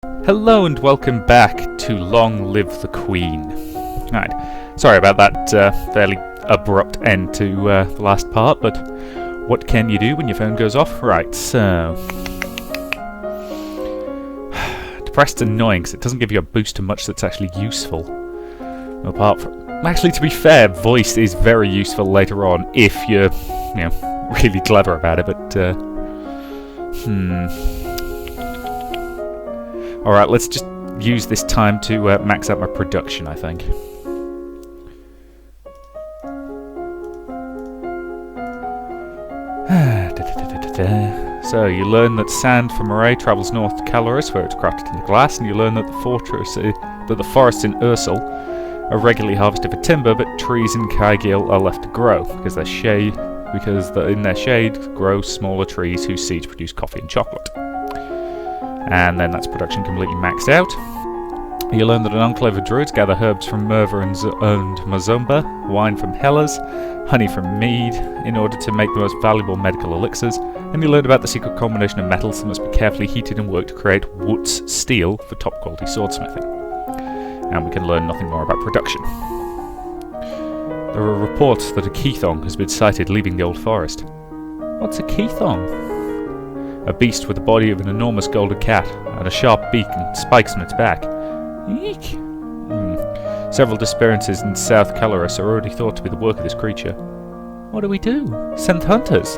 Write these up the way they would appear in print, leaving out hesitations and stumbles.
Hello and welcome back to Long Live the Queen. Right, sorry about that fairly abrupt end to the last part, but what can you do when your phone goes off? Right, so... Depressed's annoying because it doesn't give you a boost to much that's actually useful. Apart from... Actually, to be fair, voice is very useful later on if you're, really clever about it, but... Alright, let's just use this time to max out my production, I think. So, you learn that sand from Moray travels north to Caloris, where it's crafted into glass, and you learn that the forests in Ursul are regularly harvested for timber, but trees in Kaigil are left to grow, because in their shade grow smaller trees whose seeds produce coffee and chocolate. And then that's production completely maxed out. You learn that an enclave of druids gather herbs from Merva and Mazumba, wine from Hellas, honey from Mead, in order to make the most valuable medical elixirs, and you learn about the secret combination of metals that must be carefully heated and worked to create Wootz steel for top quality swordsmithing. And we can learn nothing more about production. There are reports that a Keithong has been sighted leaving the old forest. What's a Keithong? A beast with the body of an enormous golden cat, and a sharp beak and spikes on its back. Eek! Several disappearances in South Caloris are already thought to be the work of this creature. What do we do? Send hunters?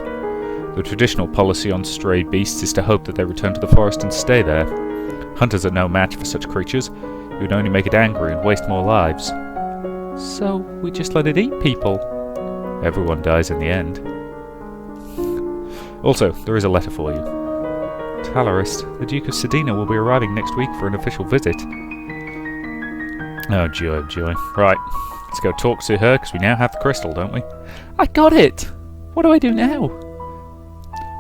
The traditional policy on strayed beasts is to hope that they return to the forest and stay there. Hunters are no match for such creatures. It would only make it angry and waste more lives. So, we just let it eat people? Everyone dies in the end. Also, there is a letter for you. Talarist, the Duke of Sedina will be arriving next week for an official visit. Oh joy, oh joy. Right, let's go talk to her, because we now have the crystal, don't we? I got it! What do I do now?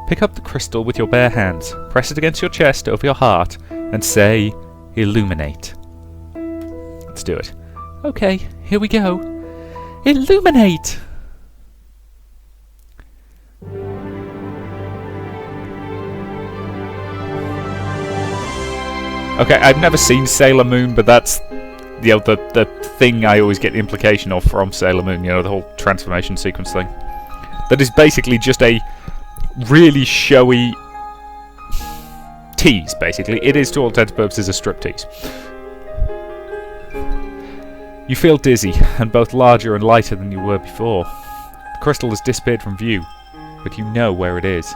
Pick up the crystal with your bare hands, press it against your chest over your heart, and say, Illuminate. Let's do it. Okay, here we go. Illuminate! Okay, I've never seen Sailor Moon, but that's the thing I always get the implication of from Sailor Moon, the whole transformation sequence thing. That is basically just a really showy tease, basically. It is, to all intents and purposes, a striptease. You feel dizzy, and both larger and lighter than you were before. The crystal has disappeared from view, but you know where it is.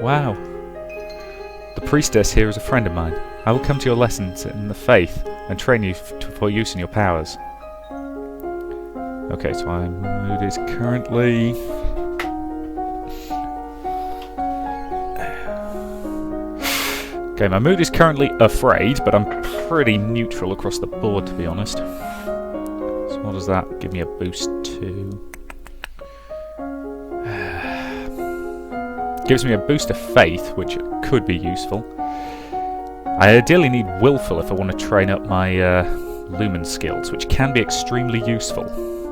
Wow. The priestess here is a friend of mine. I will come to your lessons in the faith and train you for use in your powers. Okay, so my mood is currently... Okay, my mood is currently afraid, but I'm pretty neutral across the board, to be honest. So what does that give me a boost to? Gives me a boost of faith, which could be useful. I ideally need willful if I want to train up my lumen skills, which can be extremely useful.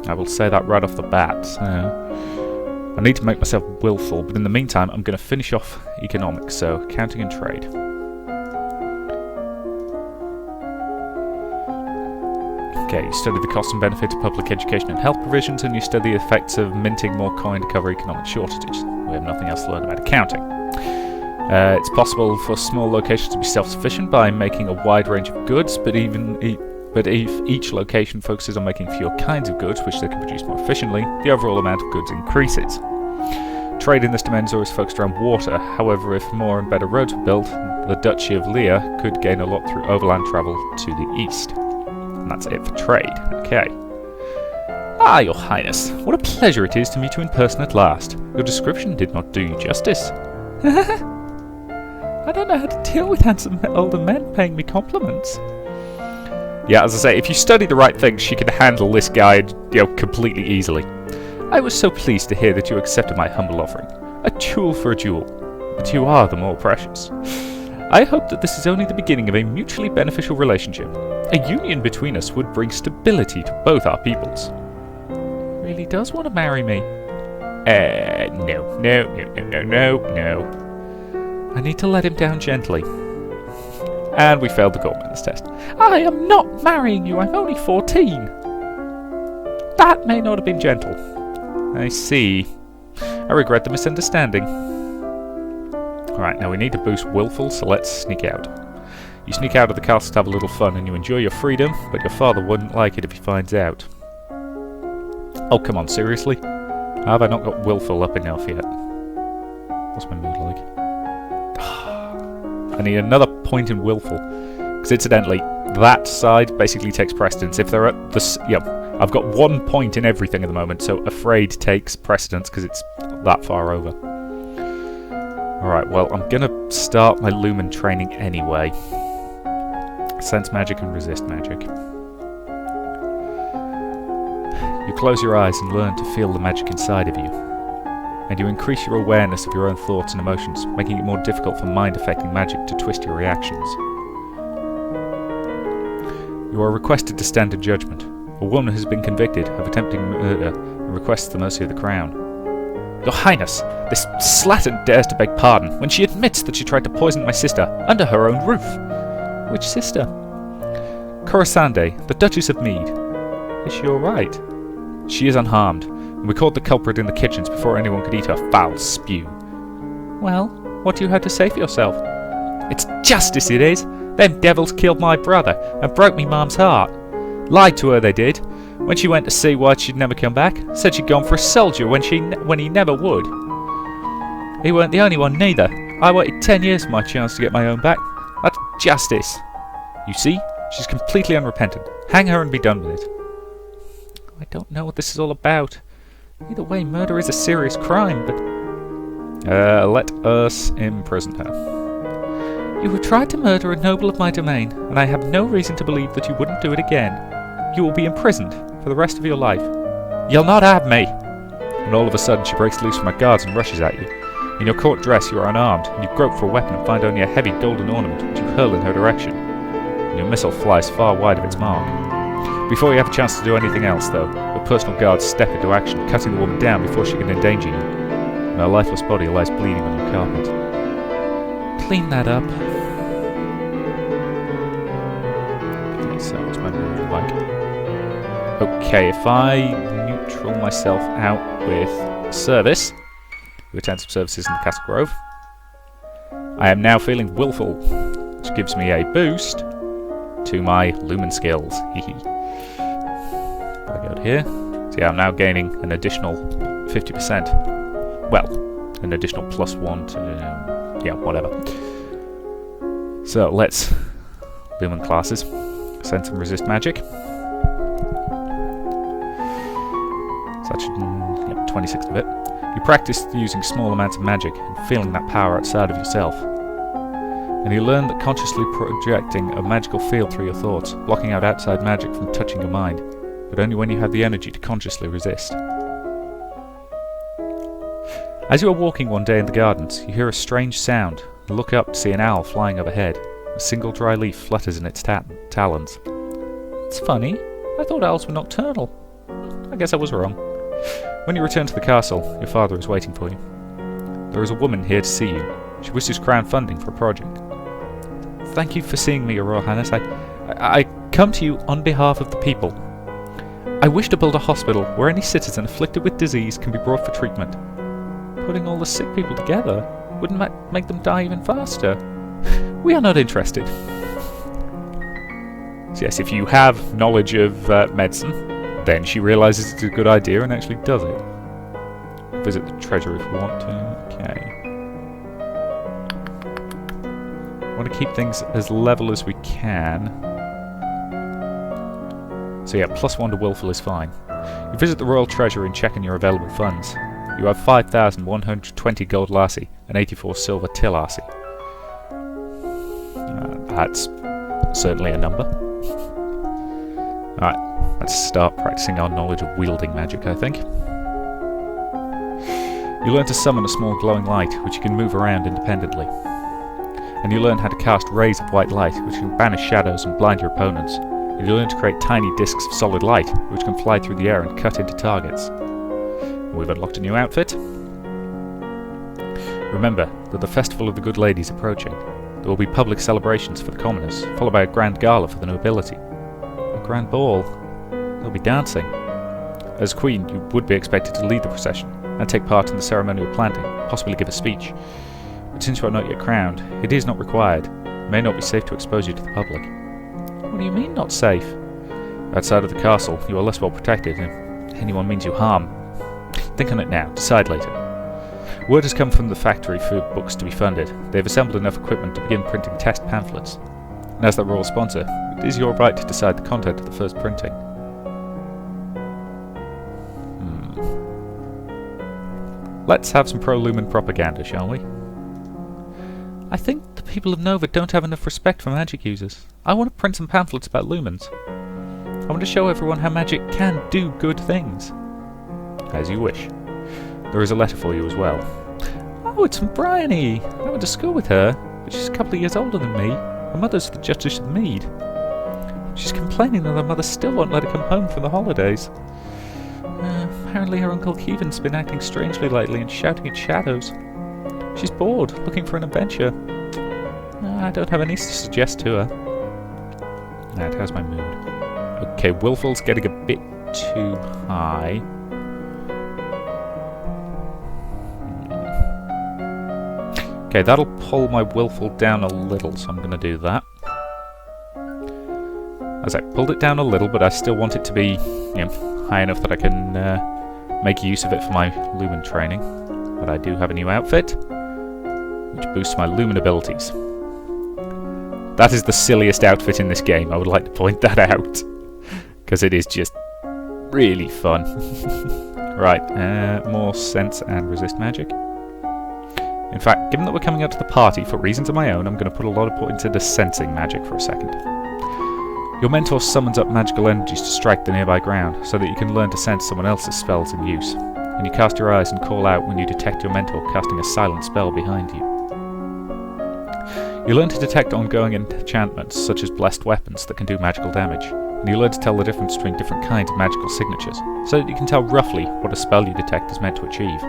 I will say that right off the bat. So I need to make myself willful, but in the meantime I'm going to finish off economics, so accounting and trade. Okay, you study the cost and benefit of public education and health provisions, and you study the effects of minting more coin to cover economic shortages. We have nothing else to learn about accounting. It's possible for small locations to be self-sufficient by making a wide range of goods, but if each location focuses on making fewer kinds of goods, which they can produce more efficiently, the overall amount of goods increases. Trade in this domain is always focused around water. However, if more and better roads were built, the Duchy of Lear could gain a lot through overland travel to the east. And that's it for trade. Okay. Ah, Your Highness. What a pleasure it is to meet you in person at last. Your description did not do you justice. I don't know how to deal with handsome older men paying me compliments. Yeah, as I say, if you study the right things, she can handle this guy, completely easily. I was so pleased to hear that you accepted my humble offering. A jewel for a jewel. But you are the more precious. I hope that this is only the beginning of a mutually beneficial relationship. A union between us would bring stability to both our peoples. Really does want to marry me. No. I need to let him down gently. And we failed the Goldman's test. I am not marrying you, I'm only 14. That may not have been gentle. I see. I regret the misunderstanding. Alright, now we need to boost willful, so let's sneak out. You sneak out of the castle to have a little fun and you enjoy your freedom, but your father wouldn't like it if he finds out. Oh, come on, seriously? Have I not got willful up enough yet? What's my mood like? I need another point in willful. Because incidentally, that side basically takes precedence. If they're at the... I've got 1 point in everything at the moment, so afraid takes precedence because it's that far over. Alright, well, I'm going to start my Lumen training anyway. Sense magic and resist magic. You close your eyes and learn to feel the magic inside of you. And you increase your awareness of your own thoughts and emotions, making it more difficult for mind-affecting magic to twist your reactions. You are requested to stand in judgment. A woman has been convicted of attempting murder and requests the mercy of the Crown. Your Highness, this slattern dares to beg pardon when she admits that she tried to poison my sister under her own roof. Which sister? Corisande, the Duchess of Mead. Is she alright? She is unharmed, and we caught the culprit in the kitchens before anyone could eat her foul spew. Well, what do you have to say for yourself? It's justice, it is! Them devils killed my brother and broke me mum's heart. Lied to her, they did. When she went to see why she'd never come back, said she'd gone for a soldier when he never would. He weren't the only one neither. I waited 10 years for my chance to get my own back. That's justice. You see, she's completely unrepentant. Hang her and be done with it. I don't know what this is all about. Either way, murder is a serious crime, but... let us imprison her. You have tried to murder a noble of my domain, and I have no reason to believe that you wouldn't do it again. You will be imprisoned for the rest of your life. You'll not have me! And all of a sudden she breaks loose from her guards and rushes at you. In your court dress you are unarmed, and you grope for a weapon and find only a heavy golden ornament which you hurl in her direction. And your missile flies far wide of its mark. Before you have a chance to do anything else, though, your personal guards step into action, cutting the woman down before she can endanger you. And her lifeless body lies bleeding on your carpet. Clean that up. Okay, so what's my mood like? Okay, if I neutral myself out with service, who attends some services in the Castle Grove, I am now feeling willful, which gives me a boost to my Lumen skills. I go here. So yeah, I'm now gaining an additional 50%. Well, an additional +1 to... yeah, whatever. So let's... Lumen classes. Sense and resist magic. So that should... 26 of it. You practice using small amounts of magic and feeling that power outside of yourself. And you learn that consciously projecting a magical field through your thoughts, blocking out outside magic from touching your mind, but only when you have the energy to consciously resist. As you are walking one day in the gardens, you hear a strange sound and look up to see an owl flying overhead. A single dry leaf flutters in its talons. It's funny, I thought owls were nocturnal. I guess I was wrong. When you return to the castle, your father is waiting for you. There is a woman here to see you. She wishes Crown funding for a project. Thank you for seeing me, Your Royal Highness. I come to you on behalf of the people. I wish to build a hospital where any citizen afflicted with disease can be brought for treatment. Putting all the sick people together wouldn't make them die even faster. We are not interested. So yes, if you have knowledge of medicine, then she realises it's a good idea and actually does it. Visit the treasury if we want to. Okay. I want to keep things as level as we can. So yeah, +1 to willful is fine. You visit the Royal Treasury and check on your available funds. You have 5,120 gold lassie and 84 silver till lassie. That's certainly a number. Alright, let's start practicing our knowledge of wielding magic, I think. You learn to summon a small glowing light, which you can move around independently. And you learn how to cast rays of white light, which can banish shadows and blind your opponents. And you learn to create tiny discs of solid light, which can fly through the air and cut into targets. We've unlocked a new outfit. Remember that the Festival of the Good Lady is approaching. There will be public celebrations for the commoners, followed by a grand gala for the nobility. A grand ball. There'll be dancing. As Queen, you would be expected to lead the procession and take part in the ceremonial planting, possibly give a speech. But since you are not yet crowned, it is not required. It may not be safe to expose you to the public. What do you mean, not safe? Outside of the castle, you are less well protected, and if anyone means you harm. Think on it now, decide later. Word has come from the factory for books to be funded. They have assembled enough equipment to begin printing test pamphlets. And as the royal sponsor, it is your right to decide the content of the first printing. Let's have some pro-Lumen propaganda, shall we? I think the people of Nova don't have enough respect for magic users. I want to print some pamphlets about lumens. I want to show everyone how magic can do good things. As you wish. There is a letter for you as well. Oh, it's from Bryony. I went to school with her, but she's a couple of years older than me. Her mother's the Justice of Mead. She's complaining that her mother still won't let her come home for the holidays. Apparently her Uncle Keevan's been acting strangely lately and shouting at shadows. She's bored, looking for an adventure. I don't have any to suggest to her. That how's my mood? Okay, Wilful's getting a bit too high. Okay, that'll pull my Wilful down a little, so I'm going to do that. As I pulled it down a little, but I still want it to be, high enough that I can make use of it for my Lumen training. But I do have a new outfit, which boosts my Lumen abilities. That is the silliest outfit in this game, I would like to point that out. Because it is just really fun. Right, more sense and resist magic. In fact, given that we're coming out to the party for reasons of my own, I'm going to put a lot of point into the sensing magic for a second. Your mentor summons up magical energies to strike the nearby ground, so that you can learn to sense someone else's spells in use. And you cast your eyes and call out when you detect your mentor casting a silent spell behind you. You learn to detect ongoing enchantments, such as blessed weapons that can do magical damage, and you learn to tell the difference between different kinds of magical signatures, so that you can tell roughly what a spell you detect is meant to achieve.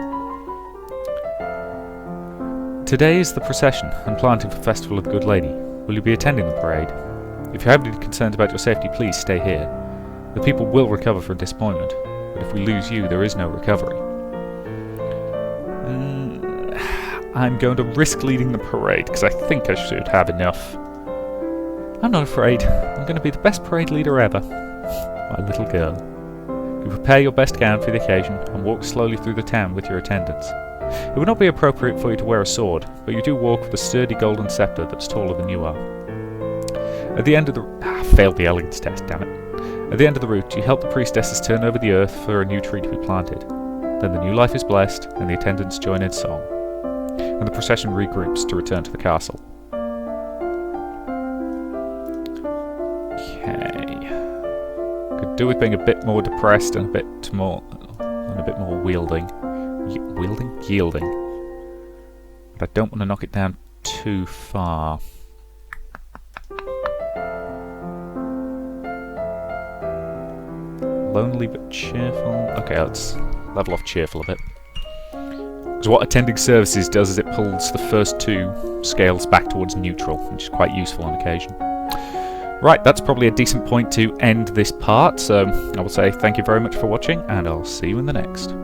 Today is the procession and planting for Festival of the Good Lady. Will you be attending the parade? If you have any concerns about your safety, please stay here. The people will recover from disappointment, but if we lose you, there is no recovery. I'm going to risk leading the parade, because I think I should have enough. I'm not afraid. I'm going to be the best parade leader ever. My little girl. You prepare your best gown for the occasion and walk slowly through the town with your attendants. It would not be appropriate for you to wear a sword, but you do walk with a sturdy golden scepter that's taller than you are. At the end of the... failed the elegance test, damn it. At the end of the route, you help the priestesses turn over the earth for a new tree to be planted. Then the new life is blessed, and the attendants join in song. And the procession regroups to return to the castle. Okay. Could do with being a bit more depressed and a bit more wielding. Yielding. But I don't want to knock it down too far. Lonely but cheerful. Okay, let's level off cheerful a bit. Because what attending services does is it pulls the first two scales back towards neutral, which is quite useful on occasion. Right, that's probably a decent point to end this part, so I will say thank you very much for watching, and I'll see you in the next.